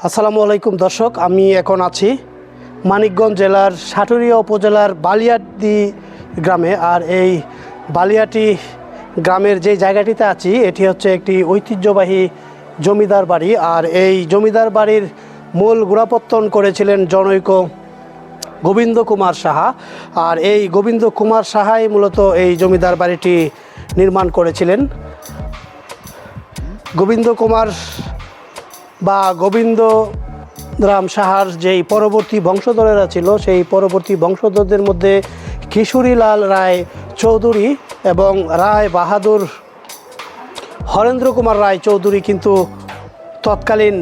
আসসালামু আলাইকুম দর্শক, আমি এখন আছি মানিকগঞ্জ জেলার সাটুরিয়া উপজেলার বালিয়াটি গ্রামে। আর এই বালিয়াটি গ্রামের যে জায়গাটিতে আছি এটি হচ্ছে একটি ঐতিহ্যবাহী জমিদার বাড়ি। আর এই জমিদার বাড়ির মূল গোড়াপত্তন করেছিলেন জনৈক গোবিন্দ কুমার সাহা। আর এই গোবিন্দ কুমার সাহাই মূলত এই জমিদার বাড়িটি নির্মাণ করেছিলেন। গোবিন্দ কুমার বা গোবিন্দ রাম সাহার যেই পরবর্তী বংশধরেরা ছিল সেই পরবর্তী বংশধরদের মধ্যে কিশোরীলাল রায় চৌধুরী এবং রায় বাহাদুর হরেন্দ্র কুমার রায় চৌধুরী কিন্তু তৎকালীন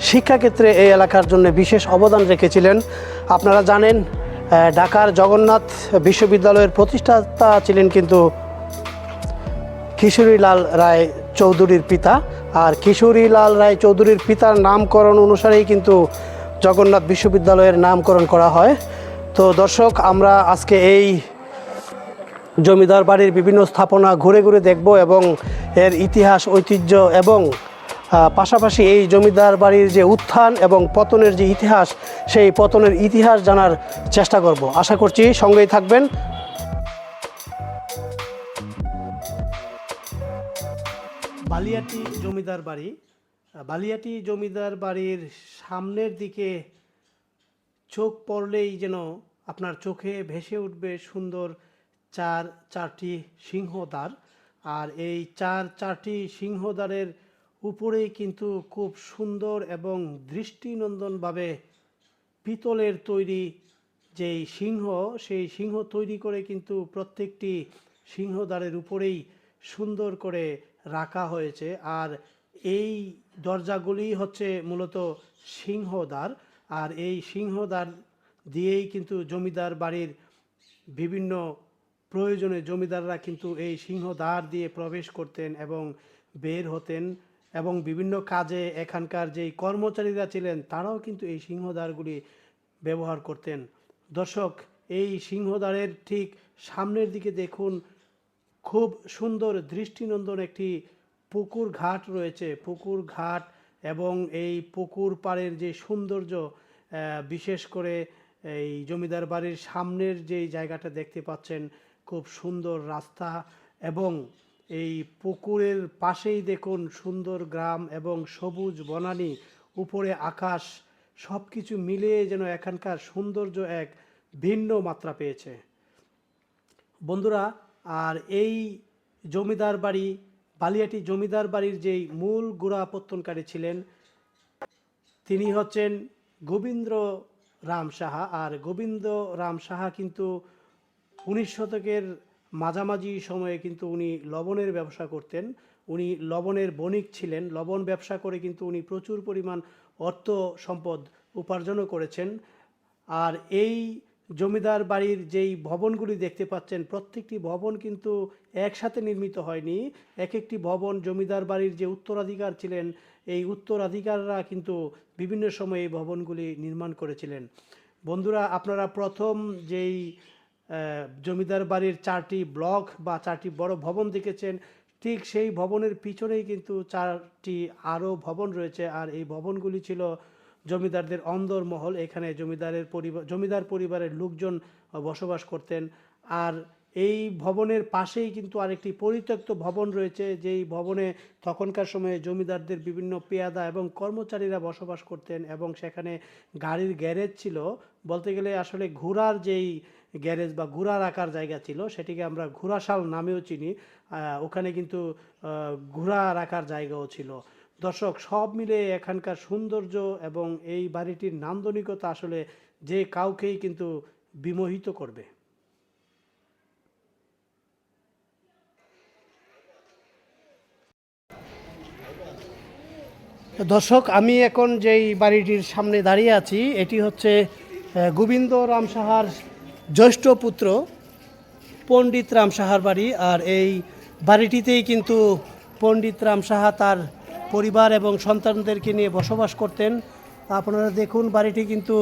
শিক্ষাক্ষেত্রে এই এলাকার জন্য বিশেষ অবদান রেখেছিলেন। আপনারা জানেন ঢাকার জগন্নাথ বিশ্ববিদ্যালয়ের প্রতিষ্ঠাতা ছিলেন কিন্তু কিশোরীলাল রায় চৌধুরীর পিতা। আর কিশোরীলাল রায় চৌধুরীর পিতার নামকরণ অনুসারেই কিন্তু জগন্নাথ বিশ্ববিদ্যালয়ের নামকরণ করা হয়। তো দর্শক, আমরা আজকে এই জমিদার বাড়ির বিভিন্ন স্থাপনা ঘুরে ঘুরে দেখব এবং এর ইতিহাস, ঐতিহ্য এবং পাশাপাশি এই জমিদার বাড়ির যে উত্থান এবং পতনের যে ইতিহাস, সেই পতনের ইতিহাস জানার চেষ্টা করব। আশা করছি সঙ্গেই থাকবেন। বালিয়াটি জমিদার বাড়ি। বালিয়াটি জমিদার বাড়ির সামনের দিকে চোখ পড়লেই যেন আপনার চোখে ভেসে উঠবে সুন্দর চারটি সিংহদ্বার। আর এই চারটি সিংহদ্বারের উপরেই কিন্তু খুব সুন্দর এবং দৃষ্টিনন্দনভাবে পিতলের তৈরি যেই সিংহ, সেই সিংহ তৈরি করে কিন্তু প্রত্যেকটি সিংহদ্বারের উপরেই সুন্দর করে রাখা হয়েছে। আর এই দরজাগুলি হচ্ছে মূলত সিংহদ্বার। আর এই সিংহদ্বার দিয়েই কিন্তু জমিদার বাড়ির বিভিন্ন প্রয়োজনে জমিদাররা কিন্তু এই সিংহদ্বার দিয়ে প্রবেশ করতেন এবং বের হতেন, এবং বিভিন্ন কাজে এখানকার যেই কর্মচারীরা ছিলেন তারাও কিন্তু এই সিংহদ্বারগুলি ব্যবহার করতেন। দর্শক, এই সিংহদ্বারের ঠিক সামনের দিকে দেখুন, খুব সুন্দর দৃষ্টিনন্দন একটি পুকুর ঘাট রয়েছে। পুকুর ঘাট এবং এই পুকুর পাড়ের যে সৌন্দর্য, বিশেষ করে এই জমিদার বাড়ির সামনের যেই জায়গাটা দেখতে পাচ্ছেন, খুব সুন্দর রাস্তা এবং এই পুকুরের পাশেই দেখুন সুন্দর গ্রাম এবং সবুজ বনানী, উপরে আকাশ, সব কিছু মিলিয়ে যেন এখানকার সৌন্দর্য এক ভিন্ন মাত্রা পেয়েছে বন্ধুরা। আর এই জমিদার বাড়ি, বালিয়াটি জমিদার বাড়ির যেই মূল গোড়াপত্তনকারী ছিলেন তিনি হচ্ছেন গোবিন্দ রাম সাহা। আর গোবিন্দ রাম সাহা কিন্তু 19 শতকের মাঝামাঝি সময়ে কিন্তু উনি লবণের ব্যবসা করতেন। উনি লবণের বণিক ছিলেন। লবণ ব্যবসা করে কিন্তু উনি প্রচুর পরিমাণ অর্থ সম্পদ উপার্জনও করেছেন। আর এই জমিদার বাড়ির যেই ভবনগুলি দেখতে পাচ্ছেন, প্রত্যেকটি ভবন কিন্তু একসাথে নির্মিত হয়নি। এক একটি ভবন জমিদার বাড়ির যে উত্তরাধিকার ছিলেন, এই উত্তরাধিকাররা কিন্তু বিভিন্ন সময়ে এই ভবনগুলি নির্মাণ করেছিলেন। বন্ধুরা, আপনারা প্রথম যেই জমিদার বাড়ির 4টি ব্লক বা 4টি বড় ভবন দেখেছেন, ঠিক সেই ভবনের পিছনেই কিন্তু 4টি আরও ভবন রয়েছে। আর এই ভবনগুলি ছিল জমিদারদের অন্দরমহল। এখানে জমিদার পরিবারের লোকজন বসবাস করতেন। আর এই ভবনের পাশেই কিন্তু আরেকটি পরিত্যক্ত ভবন রয়েছে, যেই ভবনে তখনকার সময়ে জমিদারদের বিভিন্ন পেয়াদা এবং কর্মচারীরা বসবাস করতেন এবং সেখানে গাড়ির গ্যারেজ ছিল। বলতে গেলে আসলে ঘোড়ার যেই গ্যারেজ বা ঘোড়া রাখার জায়গা ছিল, সেটিকে আমরা ঘোড়াশাল নামেও চিনি। ওখানে কিন্তু ঘোড়া রাখার জায়গাও ছিল। দর্শক, সব মিলে এখানকার সৌন্দর্য এবং এই বাড়িটির নান্দনিকতা আসলে যে কাউকেই কিন্তু বিমোহিত করবে। দর্শক, আমি এখন যেই বাড়িটির সামনে দাঁড়িয়ে আছি এটি হচ্ছে গোবিন্দ রাম সাহার জ্যৈষ্ঠ পুত্র পণ্ডিত রাম সাহার বাড়ি। আর এই বাড়িটিতেই কিন্তু পণ্ডিত রাম সাহা তার পরিবার এবং সন্তানদেরকে নিয়ে বসবাস করতেন। আপনারা দেখুন, বাড়িটি কিন্তু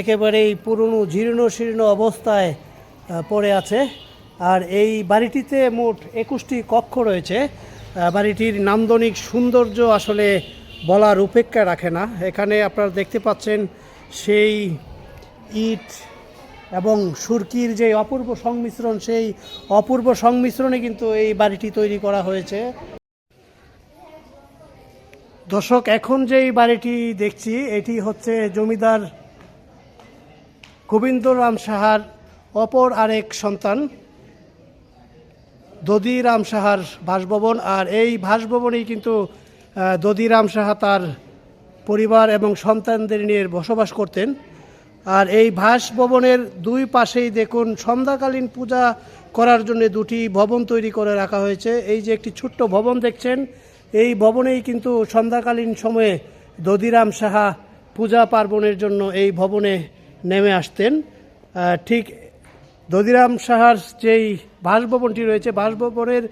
একেবারেই পুরনো জীর্ণ শীর্ণ অবস্থায় পড়ে আছে। আর এই বাড়িটিতে মোট 21টি কক্ষ রয়েছে। বাড়িটির নান্দনিক সৌন্দর্য আসলে বলার উপেক্ষা রাখে না। এখানে আপনারা দেখতে পাচ্ছেন সেই ইট এবং সুরকির যে অপূর্ব সংমিশ্রণ, সেই অপূর্ব সংমিশ্রণে কিন্তু এই বাড়িটি তৈরি করা হয়েছে। দর্শক, এখন যেই বাড়িটি দেখছি এটি হচ্ছে জমিদার গোবিন্দরাম সাহার অপর আরেক সন্তান দধিরাম সাহার বাসভবন। আর এই বাসভবনেই কিন্তু দধিরাম সাহা তার পরিবার এবং সন্তানদের নিয়ে বসবাস করতেন। আর এই বাসভবনের দুই পাশেই দেখুন সন্ধ্যাকালীন পূজা করার জন্য দুটি ভবন তৈরি করে রাখা হয়েছে। এই যে একটি ছোট্ট ভবন দেখছেন, এই ভবনেই কিন্তু সন্ধ্যাকালীন সময়ে দধিরাম সাহা পূজা পার্বণের জন্য এই ভবনে নেমে আসতেন। ঠিক দধিরাম সাহার যেই বাসভবনটি রয়েছে, বাসভবনের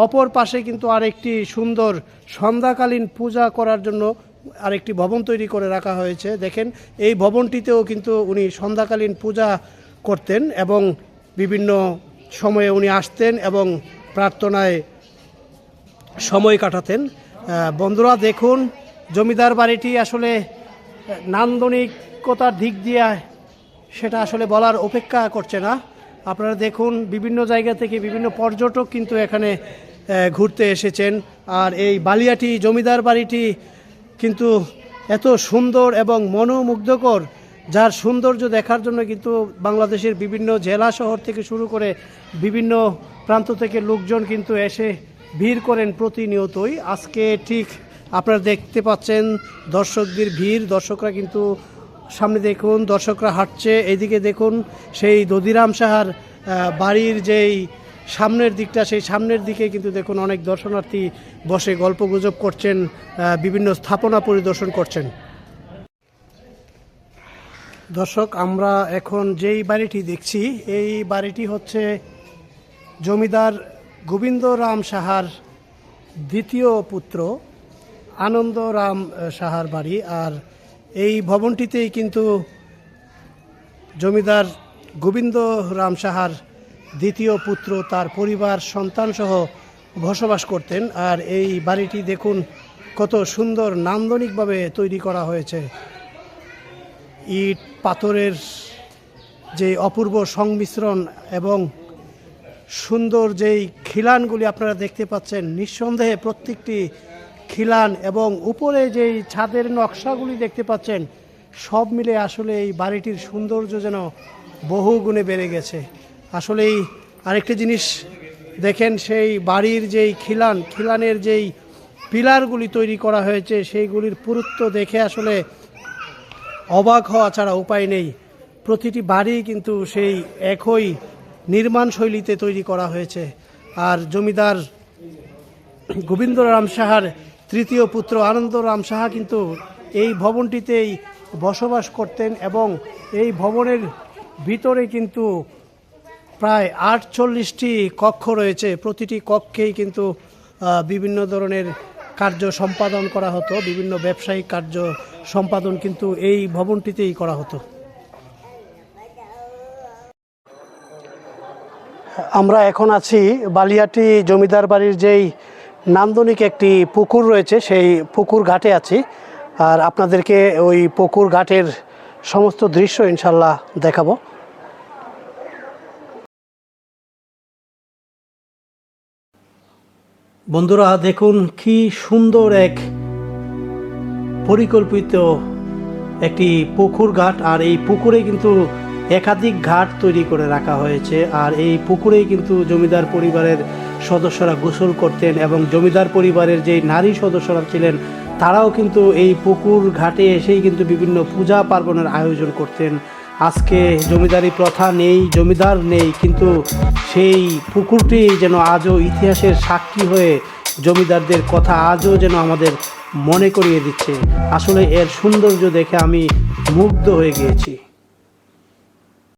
অপর পাশে কিন্তু আরেকটি সুন্দর সন্ধ্যাকালীন পূজা করার জন্য আরেকটি ভবন তৈরি করে রাখা হয়েছে। দেখেন, এই ভবনটিতেও কিন্তু উনি সন্ধ্যাকালীন পূজা করতেন এবং বিভিন্ন সময়ে উনি আসতেন এবং প্রার্থনায় সময় কাটাতেন। বন্ধুরা দেখুন, জমিদার বাড়িটি আসলে নান্দনিকতার দিক দিয়ে সেটা আসলে বলার অপেক্ষা করছে না। আপনারা দেখুন, বিভিন্ন জায়গা থেকে বিভিন্ন পর্যটক কিন্তু এখানে ঘুরতে এসেছেন। আর এই বালিয়াটি জমিদার বাড়িটি কিন্তু এত সুন্দর এবং মনোমুগ্ধকর, যার সৌন্দর্য দেখার জন্য কিন্তু বাংলাদেশের বিভিন্ন জেলা শহর থেকে শুরু করে বিভিন্ন প্রান্ত থেকে লোকজন কিন্তু এসে ভিড় করেন প্রতিনিয়তই। আজকে ঠিক আপনারা দেখতে পাচ্ছেন দর্শকদের ভিড়। দর্শকরা কিন্তু সামনে দেখুন, দর্শকরা হাঁটছে। এইদিকে দেখুন সেই দধিরাম সাহার বাড়ির যেই সামনের দিকটা, সেই সামনের দিকে কিন্তু দেখুন অনেক দর্শনার্থী বসে গল্পগুজব করছেন, বিভিন্ন স্থাপনা পরিদর্শন করছেন। দর্শক, আমরা এখন যেই বাড়িটি দেখছি এই বাড়িটি হচ্ছে জমিদার গোবিন্দরাম সাহার দ্বিতীয় পুত্র আনন্দরাম সাহার বাড়ি। আর এই ভবনটিতেই কিন্তু জমিদার গোবিন্দরাম সাহার দ্বিতীয় পুত্র তার পরিবার সন্তানসহ বসবাস করতেন। আর এই বাড়িটি দেখুন কত সুন্দর নান্দনিকভাবে তৈরি করা হয়েছে। ইট পাথরের যে অপূর্ব সংমিশ্রণ এবং সুন্দর যেই খিলানগুলি আপনারা দেখতে পাচ্ছেন, নিঃসন্দেহে প্রত্যেকটি খিলান এবং উপরে যেই ছাদের নকশাগুলি দেখতে পাচ্ছেন, সব মিলে আসলে এই বাড়িটির সৌন্দর্য যেন বহু গুণে বেড়ে গেছে। আসলেই আরেকটি জিনিস দেখেন, সেই বাড়ির যেই খিলানের যেই পিলারগুলি তৈরি করা হয়েছে, সেইগুলির পুরুত্ব দেখে আসলে অবাক হওয়া ছাড়া উপায় নেই। প্রতিটি বাড়ি কিন্তু সেই একই নির্মাণ শৈলীতে তৈরি করা হয়েছে। আর জমিদার গোবিন্দরাম সাহার তৃতীয় পুত্র আনন্দরাম সাহা কিন্তু এই ভবনটিতেই বসবাস করতেন এবং এই ভবনের ভিতরে কিন্তু প্রায় 48টি কক্ষ রয়েছে। প্রতিটি কক্ষেই কিন্তু বিভিন্ন ধরনের কার্য সম্পাদন করা হতো, বিভিন্ন ব্যবসায়িক কার্য সম্পাদন কিন্তু এই ভবনটিতেই করা হতো। আমরা এখন আছি বালিয়াটি জমিদার বাড়ির যেই নান্দনিক একটি পুকুর রয়েছে, সেই পুকুর ঘাটে আছি। আর আপনাদেরকে ওই পুকুর ঘাটের সমস্ত দৃশ্য ইনশাল্লাহ দেখাবো। বন্ধুরা দেখুন, কি সুন্দর এক পরিকল্পিত একটি পুকুর ঘাট। আর এই পুকুরে কিন্তু একাধিক ঘাট তৈরি করে রাখা হয়েছে। আর এই পুকুরেই কিন্তু জমিদার পরিবারের সদস্যরা গোসল করতেন এবং জমিদার পরিবারের যে নারী সদস্যরা ছিলেন তারাও কিন্তু এই পুকুর ঘাটে এসেই কিন্তু বিভিন্ন পূজা পার্বণের আয়োজন করতেন। আজকে জমিদারি প্রথা নেই, জমিদার নেই, কিন্তু সেই পুকুরটি যেন আজও ইতিহাসের সাক্ষী হয়ে জমিদারদের কথা আজও যেন আমাদের মনে করিয়ে দিচ্ছে। আসলে এর সৌন্দর্য দেখে আমি মুগ্ধ হয়ে গিয়েছি।